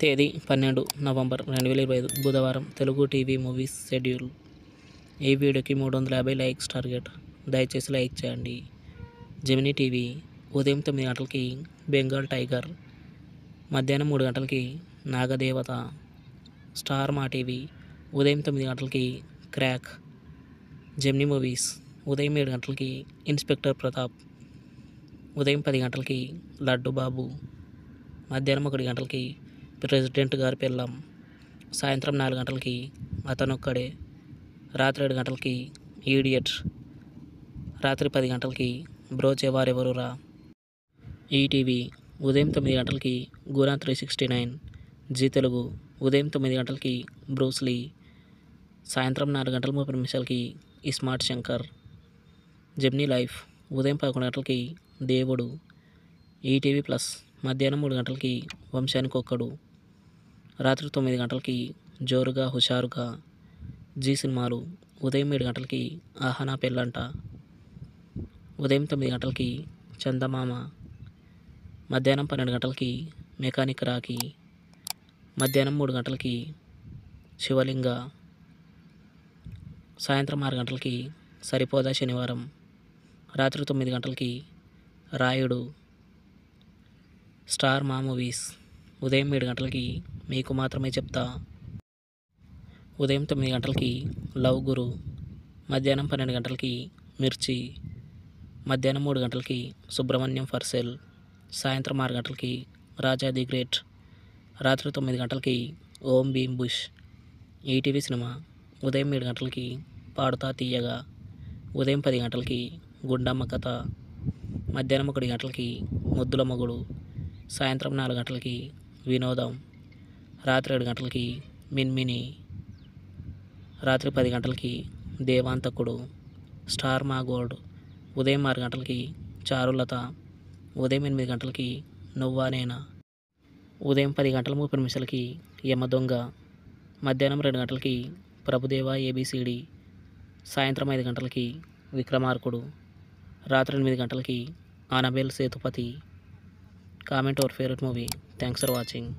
తేదీ 12 నవంబర్ 2025 బుధవారం. Telugu TV movies schedule. ఈ వీడియోకి 350 లైక్స్ టార్గెట్. దయచేసి లైక్ చేయండి. జెమినీ టీవీ ఉదయం 9 గంటలకి బెంగాల్ టైగర్, మధ్యాహ్నం 3 గంటలకి నాగదేవత. స్టార్ మా టీవీ ఉదయం 9 గంటలకి క్రాక్. జెమినీ మూవీస్ ఉదయం 7 గంటలకి ఇన్స్పెక్టర్ ప్రతాప్, ఉదయం 10 గంటలకి లడ్డు బాబు, మధ్యాహ్నం 1 గంటలకి ప్రెసిడెంట్ గారి పెళ్ళాం, సాయంత్రం 4 గంటలకి అతనొక్కడే, రాత్రి 7 గంటలకి ఈడియట్, రాత్రి 10 గంటలకి బ్రోచేవారెవరురా. ఈటీవీ ఉదయం 9 గంటలకి గురా 369. జీ తెలుగు ఉదయం 9 గంటలకి బ్రూస్లీ, సాయంత్రం 4 గంటల 30 నిమిషాలకి స్మార్ట్ శంకర్. జెమినీ లైఫ్ ఉదయం 11 గంటలకి దేవుడు. ఈటీవీ ప్లస్ మధ్యాహ్నం 3 గంటలకి వంశానికి ఒక్కడు, రాత్రి 9 గంటలకి జోరుగా హుషారుగా. జీ సినిమాలు ఉదయం 7 గంటలకి ఆహనా పెళ్ళంట, ఉదయం 9 గంటలకి చందమామ, మధ్యాహ్నం 12 గంటలకి మెకానిక్ రాకీ, మధ్యాహ్నం 3 గంటలకి శివలింగ, సాయంత్రం 6 గంటలకి సరిపోదా శనివారం, రాత్రి 9 గంటలకి రాయుడు. స్టార్ మా మూవీస్ ఉదయం 7 గంటలకి మీకు మాత్రమే చెప్తా, ఉదయం 9 గంటలకి లవ్ గురు, మధ్యాహ్నం 12 గంటలకి మిర్చి, మధ్యాహ్నం 3 గంటలకి సుబ్రహ్మణ్యం ఫర్ సేల్, సాయంత్రం 6 గంటలకి రాజా ది గ్రేట్, రాత్రి 9 గంటలకి ఓం భీమ్ బుష్. ఈటీవీ సినిమా ఉదయం 7 గంటలకి పాడుతా తీయగా, ఉదయం 10 గంటలకి గుండమ్మ కథ, మధ్యాహ్నం 1 గంటలకి ముద్దుల మొగుడు, సాయంత్రం 4 గంటలకి వినోదం, రాత్రి 7 గంటలకి మిన్మిని, రాత్రి 10 గంటలకి దేవాంతకుడు. స్టార్ మా గోల్డ్ ఉదయం 6 గంటలకి చారులత, ఉదయం 8 గంటలకి నువ్వా నేనా, ఉదయం 10 గంటల 30 నిమిషాలకి యమదొంగ, మధ్యాహ్నం 2 గంటలకి ప్రభుదేవ ఏబిసిడి, సాయంత్రం 5 గంటలకి విక్రమార్కుడు, రాత్రి 8 గంటలకి Annabel Sethupathi. Comment your favourite movie. Thanks for watching.